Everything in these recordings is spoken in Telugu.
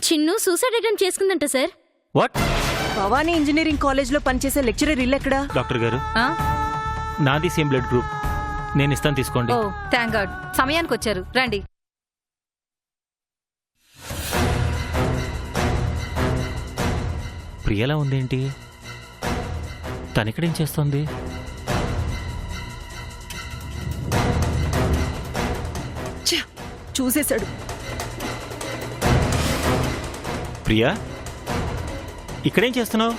చిన్ను సూసైడ్ అటెంప్ట్ చేసుకుందంట sir. What? Bhavani engineering college లో పనిచేసే లెక్చరర్ ఇల్లు ఎక్కడా? డాక్టర్ గారు, ఆ? నాది సేమ్ బ్లడ్ గ్రూప్, నేను ఇస్తాను, తీసుకోండి. ఓ థ్యాంక్ గాడ్, సమయానికి వచ్చారు, రండి. ప్రియలా ఉందేంటి? తనిక్కడేం చేస్తోంది? చూసేశాడు. ప్రియా, ఇక్కడేం చేస్తున్నావు?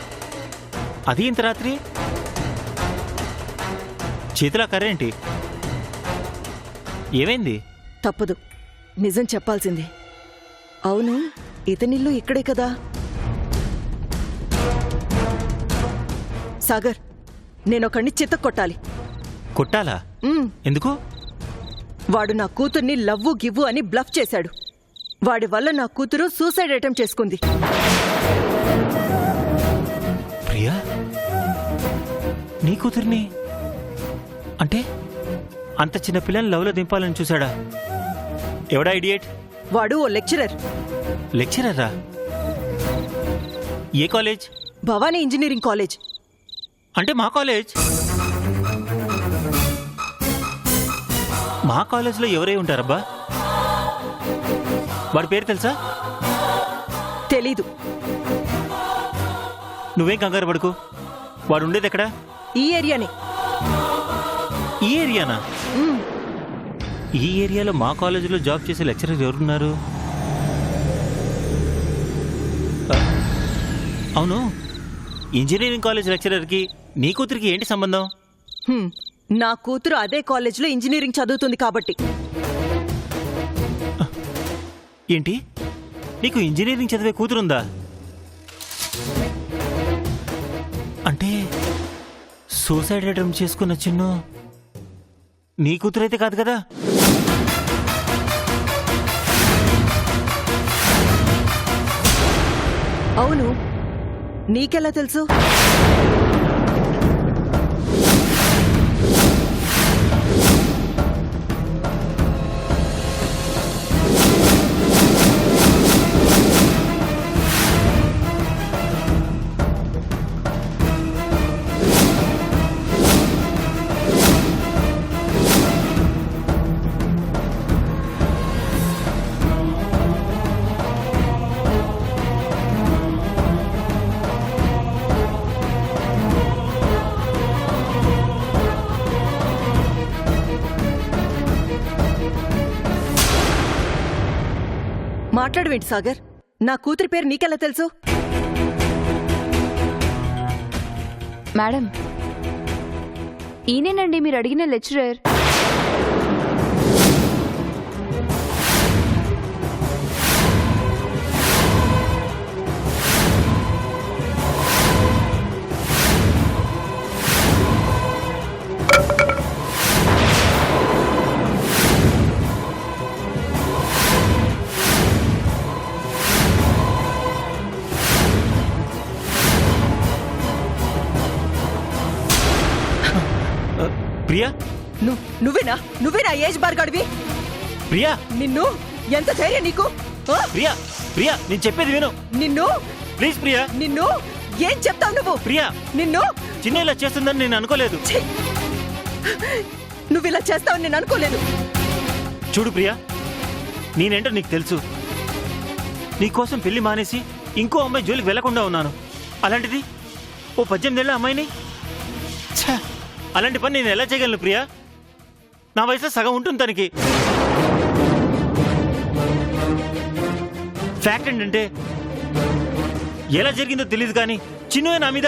అది ఇంత రాత్రి? చేతిలో కర్రేంటి? ఏమైంది? తప్పదు, నిజం చెప్పాల్సిందే. అవును, ఇతనిల్లు ఇక్కడే కదా. సాగర్, నేనొకడిని చితక్కొట్టాలి. కొట్టాలా? ఎందుకు? వాడు నా కూతుర్ని లవ్వు గివ్వు అని బ్లఫ్ చేశాడు. వాడి వల్ల నా కూతురు సూసైడ్ అటెంప్ట్ చేసుకుంది. ప్రియా, నీ కూతుర్ని అంటే అంత చిన్న పిల్లని లవ్లో దింపాలని చూశాడా? ఎవడా ఇడియట్? వాడు ఓ లెక్చరర్. లెక్చరరా? ఏ కాలేజ్? Bhavani engineering college. అంటే మా కాలేజ్. మా కాలేజ్లో ఎవరై ఉంటారబ్బా? వాడి పేరు తెలుసా? తెలీదు. నువ్వేం కంగారు పడుకు. వాడు ఉండేది ఎక్కడా? ఈ ఏరియానే. ఈ ఏరియానా? ఈ ఏరియాలో మా కాలేజీలో జాబ్ చేసే లెక్చరర్ ఎవరున్నారు? అవును, ఇంజనీరింగ్ కాలేజ్ లెక్చరర్కి నీ కూతురికి ఏంటి సంబంధం? నా కూతురు అదే కాలేజ్లో ఇంజనీరింగ్ చదువుతుంది కాబట్టి. ఏంటి, నీకు ఇంజనీరింగ్ చదివే కూతురుందా? అంటే సూసైడ్ అటెంప్ట్ చేసుకున్న చిన్ను నీ కూతురైతే కాదు కదా? అవును, నీకెలా తెలుసు? మాట్లాడవేంటి సాగర్? నా కూతురి పేరు నీకెలా తెలుసు? మేడం, ఈయనేనండి మీరు అడిగిన లెక్చరర్. ప్రియా, నువ్వేనా ఏజ్ బార్గాడివి? ప్రియా, నిన్ను ఎంత ధైర్యం నీకు? ప్రియా, ప్రియా, నేను చెప్పేది విను. నిన్ను ప్లీజ్ ప్రియా. నిన్ను ఏం చెప్తావు నువ్వు? ప్రియా, నిన్ను చిన్న ఇలా చేస్తుందని నేను అనుకోలేదు. నువ్వు ఇలా చేస్తావని నేను అనుకోలేదు. చూడు ప్రియా, నేనేంటో నీకు తెలుసు. నీకోసం పెళ్లి మానేసి ఇంకో అమ్మాయి జోలికి వెళ్లకుండా ఉన్నాను. అలాంటిది ఓ 18 ఏళ్ల అమ్మాయిని, అలాంటి పని నేను ఎలా చేయగలను ప్రియా? నా వయసులో సగం ఉంటుంది తనకి. ఫ్యాక్ట్ ఏంటంటే ఎలా జరిగిందో తెలియదు కానీ చిన్ను నా మీద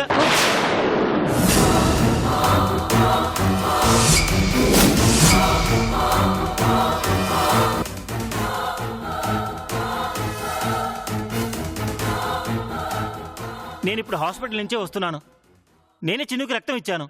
నేను ఇప్పుడు హాస్పిటల్ నుంచే వస్తున్నాను. నేనే చిన్నుకి రక్తం ఇచ్చాను.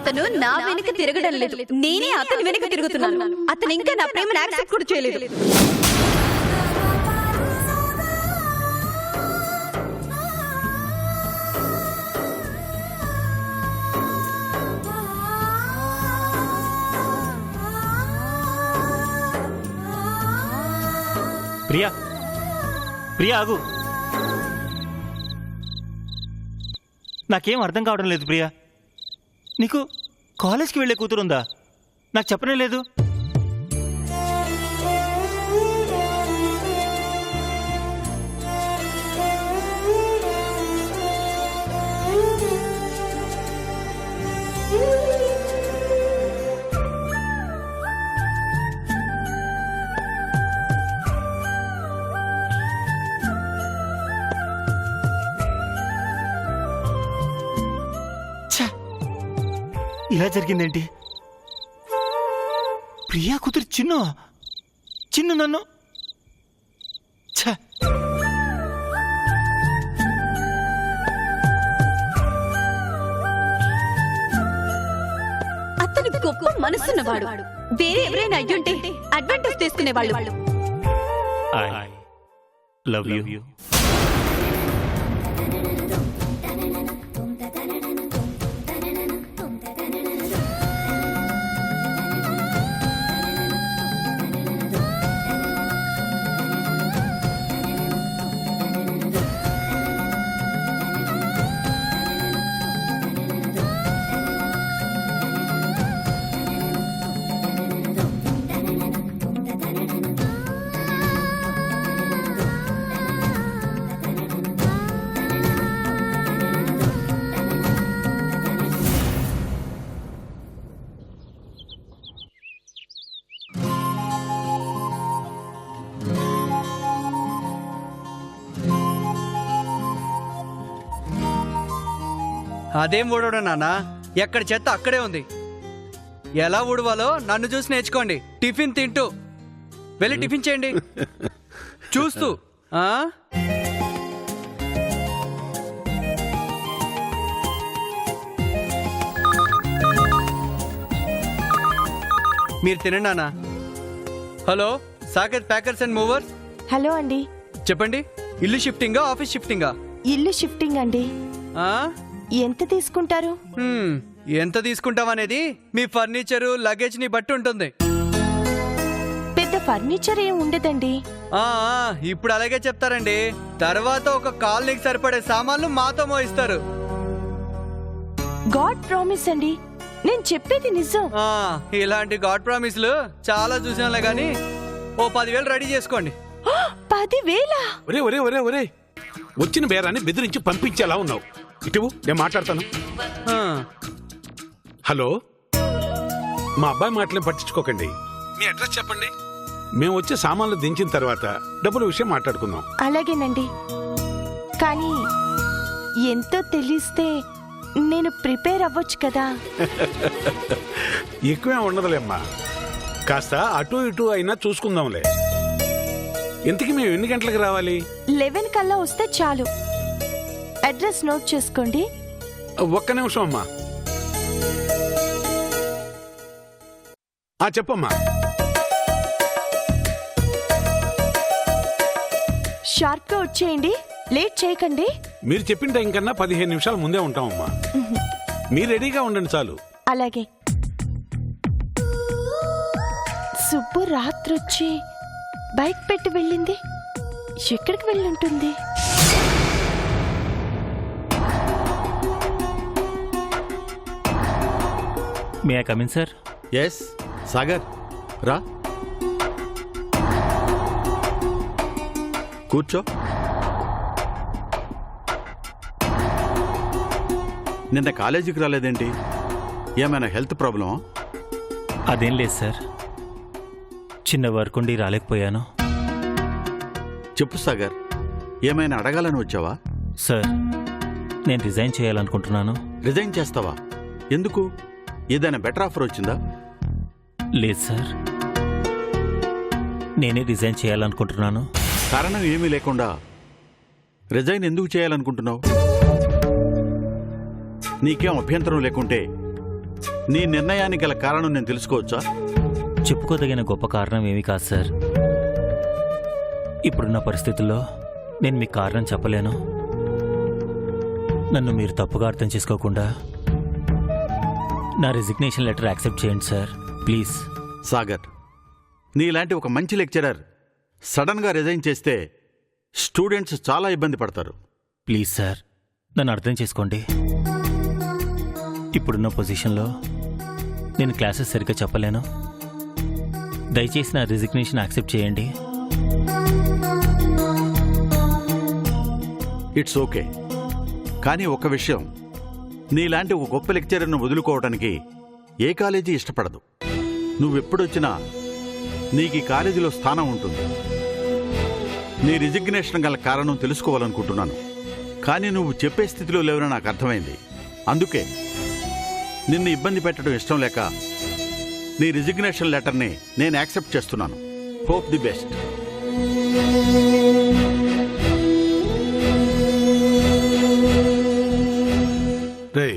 అతను నా వెనుక తిరగడం లేదు, నేనే అతని వెనుక తిరుగుతున్నాను. అతను ఇంకా నా ప్రేమను యాక్సెప్ట్ కూడా చేయలేదు. ప్రియా, ప్రియా ఆగు. నాకేం అర్థం కావడం లేదు ప్రియా. నీకు కాలేజ్కి వెళ్ళే కూతురుందా? నాకు చెప్పనే లేదు. ఇలా జరిగిందేంటి? ప్రియా కూతురు చిన్ను నన్ను ఛ! అతను గొప్ప మనసున్నవాడు. వేరే ఎవరైనా అయ్యుంటే అడ్వాంటేజ్ తీసుకునేవాళ్ళు. I love you. అదేం ఊడవడం నాన్న, ఎక్కడ చెత్త అక్కడే ఉంది. ఎలా ఊడవాలో నన్ను చూసి నేర్చుకోండి. టిఫిన్ తింటూ వెళ్ళి టిఫిన్ చేయండి చూస్తూ. మీరు తినండి నాన్న. Hello, Sagar packers and movers. Hello అండి. చెప్పండి, ఇల్లు షిఫ్టింగా ఆఫీస్ షిఫ్టింగా? ఇల్లు షిఫ్టింగ్ అండి. ఎంత తీసుకుంటారు? ఎంత తీసుకుంటామనేది మీ ఫర్నిచరు లగేజ్ ని బట్టి ఉంటుంది. పెద్ద ఫర్నిచర్ ఏం ఉండదండి. ఇప్పుడు అలాగే చెప్తారండి. తర్వాత ఒక కాలనీకి సరిపడే సామాన్లు మాతో మోయిస్తారు. గాడ్ ప్రామిస్ అండి, నేను చెప్పేది నిజం. ఇలాంటి గాడ్ ప్రామిస్లు చాలా చూసినాలే గాని ఓ 10,000 రెడీ చేసుకోండి. 10,000? ఒరే ఒరే ఒరే ఒరే, వచ్చిన బేరాన్ని బెదిరించి పంపించేలా ఉన్నావు. ఇటు నేను మాట్లాడతాను. హలో, మా అబ్బాయి మాటలను పట్టించుకోకండి. మీ అడ్రస్ చెప్పండి. మేము వచ్చి సామాన్లు దించిన తర్వాత డబ్బుల విషయం మాట్లాడుకుందాం. అలాగేనండి, కానీ ఎంతో తెలిస్తే నేను ప్రిపేర్ అవ్వచ్చు కదా. ఎక్కువే ఉండదులేమ్మా, కాస్త అటు ఇటు అయినా చూసుకుందాంలే. ఇంతకీ మేము ఎన్ని గంటలకు రావాలి? 11 కల్లా వస్తే చాలు. అడ్రస్ నోట్ చేసుకోండి. ఒక్క నిమిషం అమ్మా. చెప్పమ్మా. షార్ప్ గా వచ్చేయండి, లేట్ చేయకండి. మీరు చెప్పిన టైం కన్నా 15 నిమిషాల ముందే ఉంటామమ్మా. మీరు రెడీగా ఉండండి చాలు. అలాగే. సుబ్బు రాత్రొచ్చి బైక్ పెట్టి వెళ్ళింది. ఎక్కడికి వెళ్ళుంటుంది? May I come in sir? Yes Sagar, రా కూర్చో. నిన్న కాలేజీకి రాలేదేంటి? ఏమైనా హెల్త్ ప్రాబ్లమా? అదేం లేదు సార్, చిన్న వర్క్ ఉండి రాలేకపోయాను. చెప్పు సాగర్, ఏమైనా అడగాలని వచ్చావా? సార్, నేను రిజైన్ చేయాలనుకుంటున్నాను. రిజైన్ చేస్తావా? ఎందుకు? ఏదైనా బెటర్ ఆఫర్ వచ్చిందా? లేదు సార్, నేనే రిజైన్ చేయాలనుకుంటున్నాను. కారణం ఏమీ లేకుండా రిజైన్ ఎందుకు చేయాలనుకుంటున్నావు? నీకేం అభ్యంతరం లేకుంటే నీ నిర్ణయానికి గల కారణం నేను తెలుసుకోవచ్చా? చెప్పుకోదగిన గొప్ప కారణం ఏమీ కాదు సార్. ఇప్పుడున్న పరిస్థితుల్లో నేను మీకు కారణం చెప్పలేను. నన్ను మీరు తప్పుగా అర్థం చేసుకోకుండా నా రిజిగ్నేషన్ లెటర్ యాక్సెప్ట్ చేయండి సార్, ప్లీజ్. సాగర్, నీలాంటి ఒక మంచి లెక్చరర్ సడన్గా రిజైన్ చేస్తే స్టూడెంట్స్ చాలా ఇబ్బంది పడతారు. ప్లీజ్ సార్, నన్ను అర్థం చేసుకోండి. ఇప్పుడున్న పొజిషన్లో నేను క్లాసెస్ సరిగ్గా చెప్పలేను. దయచేసి నా రిజిగ్నేషన్ యాక్సెప్ట్ చేయండి. It's okay. కానీ ఒక విషయం, నీలాంటి ఒక గొప్ప లెక్చరర్ను వదులుకోవడానికి ఏ కాలేజీ ఇష్టపడదు. నువ్వెప్పుడొచ్చినా నీకు ఈ కాలేజీలో స్థానం ఉంటుంది. నీ రిజిగ్నేషన్ గల కారణం తెలుసుకోవాలనుకుంటున్నాను, కానీ నువ్వు చెప్పే స్థితిలో లేవని నాకు అర్థమైంది. అందుకే నిన్ను ఇబ్బంది పెట్టడం ఇష్టం లేక నీ రిజిగ్నేషన్ లెటర్ని నేను యాక్సెప్ట్ చేస్తున్నాను. Hope the best. రే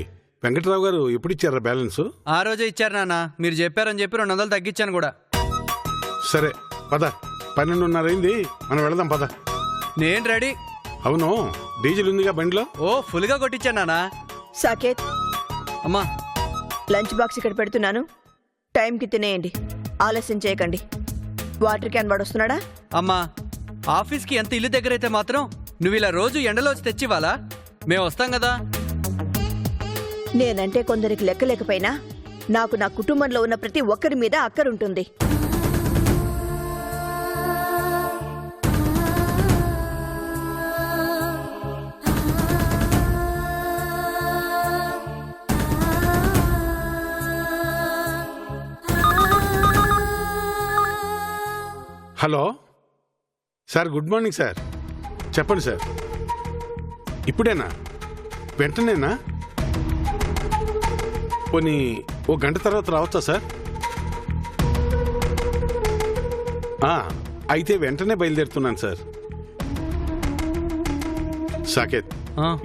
వెంకట్రావు గారు ఎప్పుడు ఇచ్చారా బ్యాలెన్స్? ఆ రోజే ఇచ్చారు నాన్న, మీరు చెప్పారని చెప్పి 200 తగ్గించాను కూడా. సరే పద, 12:30 అయింది, మనం వెళదాం పద. నేను రెడీ. అవును, డీజిల్ ఉందిగా బండిలో? ఓ ఫుల్గా కొట్టించాను నాన్న. సాకేత్, అమ్మా, లంచ్ బాక్స్ ఇక్కడ పెడుతున్నాను, టైంకి తినేయండి, ఆలస్యం చేయకండి. వాటర్ క్యాన్ వాడు వస్తున్నాడా? అమ్మా, ఆఫీస్కి ఎంత ఇల్లు దగ్గరైతే మాత్రం నువ్వు ఇలా రోజు ఎండలో వచ్చి తెచ్చివ్వాలా? మేము వస్తాం కదా. నేనంటే కొందరికి లెక్కలేకపోయినా నాకు నా కుటుంబంలో ఉన్న ప్రతి ఒక్కరి మీద అక్కరుంటుంది. Hello sir, good morning sir. చెప్పండి సార్. ఇప్పుడేనా? వెంటనేనా? పోనీ ఓ గంట తర్వాత రావచ్చా సార్? అయితే వెంటనే బయలుదేరుతున్నాను సార్. సాకేత్,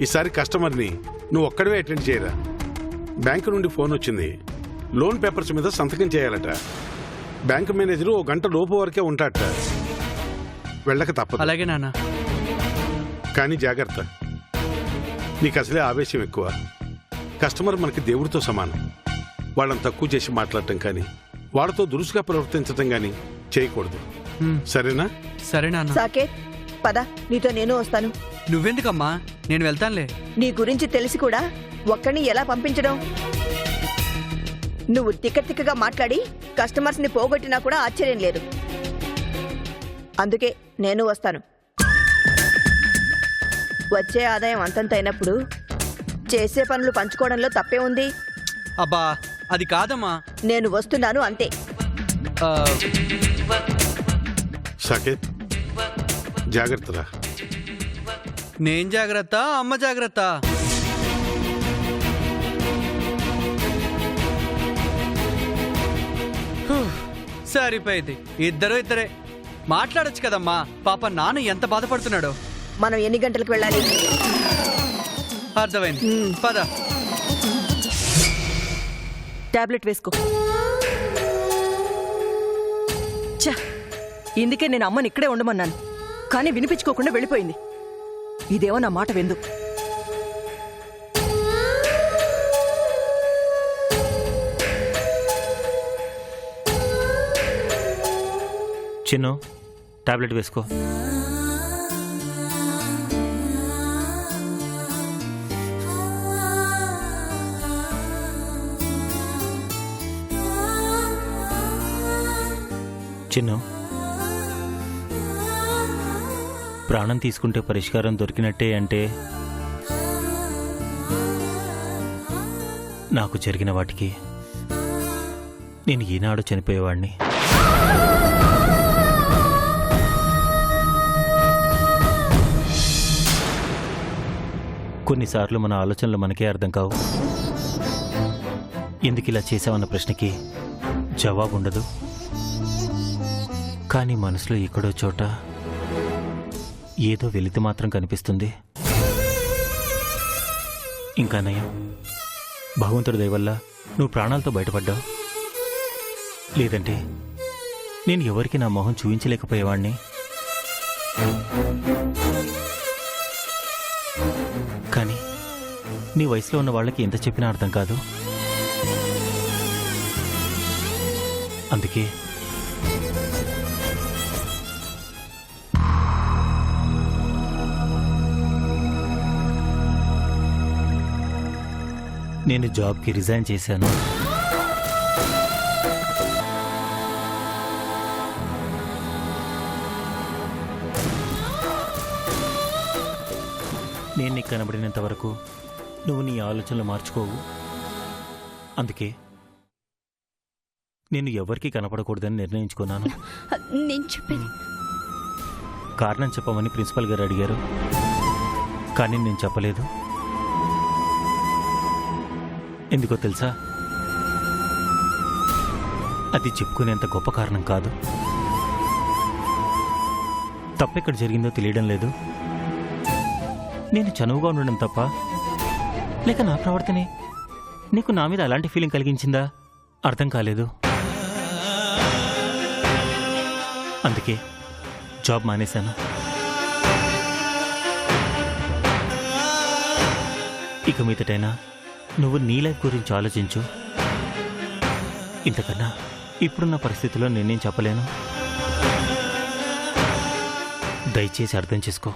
ఈసారి కస్టమర్ని నువ్వు ఒక్కడవే అటెండ్ చేయరా. బ్యాంకు నుండి ఫోన్ వచ్చింది, లోన్ పేపర్స్ మీద సంతకం చేయాలట. బ్యాంకు మేనేజరు ఓ గంట లోపు వరకే ఉంటాట. వెళ్ళక తప్పదు. అలాగే నాన్న. కానీ జాగ్రత్త, నీకు అసలే ఆవేశం ఎక్కువ. కస్టమర్ మనకి దేవుడితో సమానం. వాళ్ళని తక్కువ చేసి మాట్లాడటం కానీ వాళ్ళతో దురుసుగా ప్రవర్తించటం కానీ చేయకూడదు. సరేనా? సరే నాన్న. సాకేత్, పద, నీతో నేను వస్తాను. నువ్వెందుకమ్మా, నేను వెళ్తానులే. నీ గురించి తెలిసి కూడా ఒక్కడిని ఎలా పంపించడం? నువ్వు తిక్కగా మాట్లాడి కస్టమర్స్ ని పోగొట్టినా కూడా ఆశ్చర్యం లేదు. అందుకే నేను వస్తాను. వచ్చే ఆదాయం అంతంత అయినప్పుడు చేసే పనులు పంచుకోవడంలో తప్పే ఉంది. అబ్బా, అది కాదమ్మా. నేను వస్తున్నాను అంతే. సాకేత్, జాగ్రత్తరా. నేను జాగ్రత్త, అమ్మ జాగ్రత్త. సరిపోయింది, ఇద్దరే మాట్లాడొచ్చు కదమ్మా. పాప నాన్న ఎంత బాధపడుతున్నాడో. మనం ఎన్ని గంటలకు వెళ్ళాలి? అర్థమైంది, పద. టాబ్లెట్ వేసుకో. ఇందుకే నేను అమ్మని ఇక్కడే ఉండమన్నాను, కానీ వినిపించుకోకుండా వెళ్ళిపోయింది. ఇదేమో నా మాట విందు. చిన్ను, టాబ్లెట్ వేసుకో. చిన్ను, ప్రాణం తీసుకుంటే పరిష్కారం దొరికినట్టే అంటే నాకు జరిగిన వాటికి నేను ఈనాడు చనిపోయేవాడిని. కొన్నిసార్లు మన ఆలోచనలు మనకే అర్థం కావు. ఎందుకు ఇలా చేశావన్న ప్రశ్నకి జవాబు ఉండదు. కానీ మనసులో ఎక్కడో చోట ఏదో వెలితి మాత్రం కనిపిస్తుంది. ఇంకా నయం, భగవంతుడి దయ వల్ల నువ్వు ప్రాణాలతో బయటపడ్డావు. లేదంటే నేను ఎవరికి నా మొహం చూపించలేకపోయేవాణ్ణి. కానీ నీ వయసులో ఉన్న వాళ్ళకి ఎంత చెప్పినా అర్థం కాదు. అందుకే నేను జాబ్కి రిజైన్ చేశాను. నేను నీకు కనబడినంత వరకు నువ్వు నీ ఆలోచనలు మార్చుకోవు. అందుకే నేను ఎవరికీ కనపడకూడదని నిర్ణయించుకున్నాను. నేను చెప్పేది కారణం చెప్పమని ప్రిన్సిపల్ గారు అడిగారు, కానీ నేను చెప్పలేదు. ఎందుకో తెలుసా? అది చెప్పుకునేంత గొప్ప కారణం కాదు. తప్పెక్కడ జరిగిందో తెలియడం లేదు. నేను చనువుగా ఉండడం తప్ప, లేక నా ప్రవర్తనే నీకు నా మీద అలాంటి ఫీలింగ్ కలిగించిందా అర్థం కాలేదు. అందుకే జాబ్ మానేశాను. ఇక మీదటైనా నువ్వు నీ లైఫ్ గురించి ఆలోచించు. ఇంతకన్నా ఇప్పుడున్న పరిస్థితిలో నేనేం చెప్పలేను. దయచేసి అర్థం చేసుకో.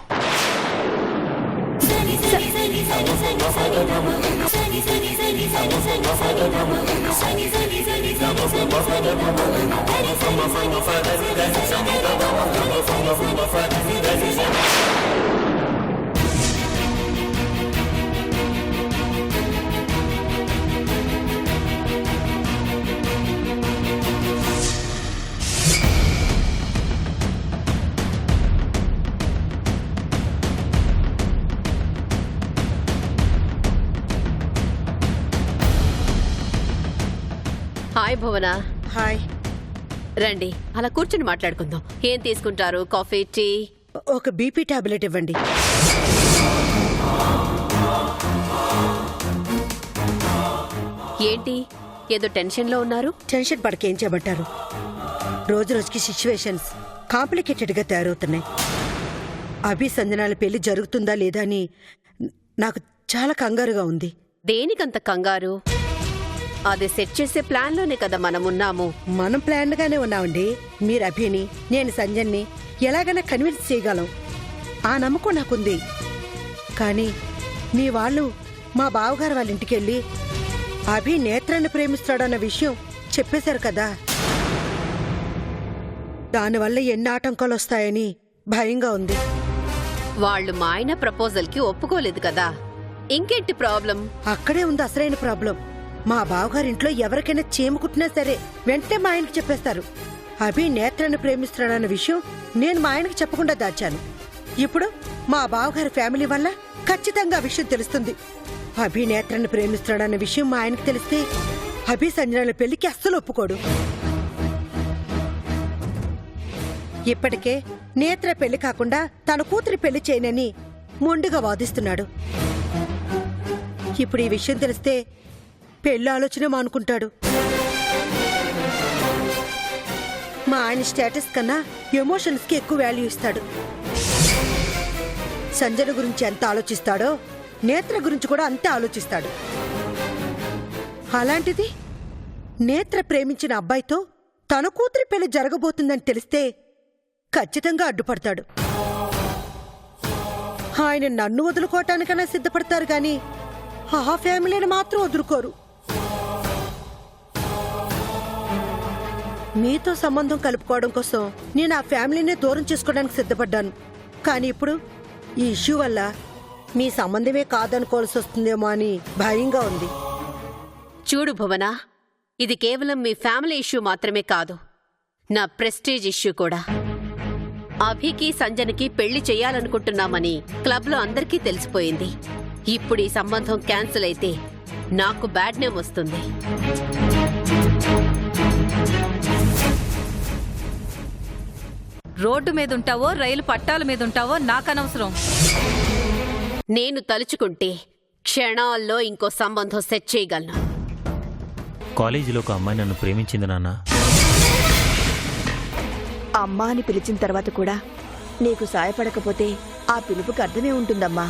హాయ్ భువన. హాయ్. రండి, అలా కూర్చుని మాట్లాడుకుందాం. ఏం తీసుకుంటారు? Coffee, tea? ఒక బీపీ టాబ్లెట్ ఇవ్వండి. ఏంటి, ఏదో టెన్షన్లో ఉన్నారు? టెన్షన్ పడకేం చేయమంటారు? రోజు రోజుకి సిచ్యువేషన్స్ కాంప్లికేటెడ్గా తయారవుతున్నాయి. అభి సంజనాల పెళ్లి జరుగుతుందా లేదా అని నాకు చాలా కంగారుగా ఉంది. దేనికంత కంగారు? అది సెట్ చేసే ప్లాన్లోనే కదా మనం ఉన్నాము. మనం ప్లాన్గానే ఉన్నామండి. మీరు అభిని, నేను సంజన్ని ఎలాగైనా కన్విన్స్ చేయగలం. ఆ నమ్మకం నాకుంది. కానీ మీ వాళ్ళు మా బావగారు వాళ్ళ ఇంటికి వెళ్ళి అభి నేత్రాన్ని ప్రేమిస్తాడన్న విషయం చెప్పేశారు కదా. దానివల్ల ఎన్ని ఆటంకాలు వస్తాయని భయంగా ఉంది. వాళ్ళు మా ఆయన ప్రపోజల్కి ఒప్పుకోలేదు కదా, ఇంకేంటి ప్రాబ్లం? అక్కడే ఉంది అసలైన ప్రాబ్లం. మా బావగారింట్లో ఎవరికైనా చీమ కుట్టినా సరే వెంటనే మా ఆయనకి చెప్పేస్తారు. అభి నేత్రాన్ని ప్రేమిస్తున్నాడన్న విషయం నేను మా ఆయనకి చెప్పకుండా దాచాను. ఇప్పుడు మా బావగారి ఫ్యామిలీ వల్ల ఖచ్చితంగా ఆ విషయం తెలుస్తుంది. అభి నేత్రాన్ని ప్రేమిస్తున్నాడన్న విషయం మా ఆయనకి తెలిస్తే అభి సంజనాల పెళ్లికి అస్సలు ఒప్పుకోడు. ఇప్పటికే నేత్ర పెళ్లి కాకుండా తన కూతురి పెళ్లి చేయనని మొండిగా వాదిస్తున్నాడు. ఇప్పుడు ఈ విషయం తెలిస్తే పెళ్లి ఆలోచన మానుకుంటాడు. మా ఆయన స్టేటస్ కన్నా ఎమోషన్స్కి ఎక్కువ వాల్యూ ఇస్తాడు. సంజన గురించి ఎంత ఆలోచిస్తాడో నేత్ర గురించి కూడా అంతే ఆలోచిస్తాడు. అలాంటిది నేత్ర ప్రేమించిన అబ్బాయితో తన కూతురి పెళ్లి జరగబోతుందని తెలిస్తే ఖచ్చితంగా అడ్డుపడతాడు. ఆయన నన్ను వదులుకోవటానికైనా సిద్ధపడతారు గాని ఆ ఫ్యామిలీని మాత్రం వదులుకోరు. మీతో సంబంధం కలుపుకోవడం కోసం నేను ఆ ఫ్యామిలీనే దూరం చేసుకోవడానికి సిద్ధపడ్డాను. కానీ ఇప్పుడు ఈ ఇష్యూ వల్ల మీ సంబంధమే కాదనుకోవాల్సి వస్తుందేమో అని భయంగా ఉంది. చూడు భువన, ఇది కేవలం మీ ఫ్యామిలీ ఇష్యూ మాత్రమే కాదు, నా ప్రెస్టీజ్ ఇష్యూ కూడా. అభికి సంజనకి పెళ్లి చెయ్యాలనుకుంటున్నామని క్లబ్లో అందరికీ తెలిసిపోయింది. ఇప్పుడు ఈ సంబంధం క్యాన్సిల్ అయితే నాకు బ్యాడ్ నేమ్ వస్తుంది. రోడ్డు మీద ఉంటావో రైలు పట్టాల మీద ఉంటావో నాకనవసరం. నేను తలుచుకుంటే క్షణాల్లో ఇంకో సంబంధం సెట్ చేయగలను. కాలేజీలో ఒక అమ్మాయి నన్ను ప్రేమించింది నాన్న. అమ్మా అని పిలిచిన తర్వాత కూడా నీకు సాయపడకపోతే ఆ పిలుపుకి అర్థమే ఉంటుందమ్మా.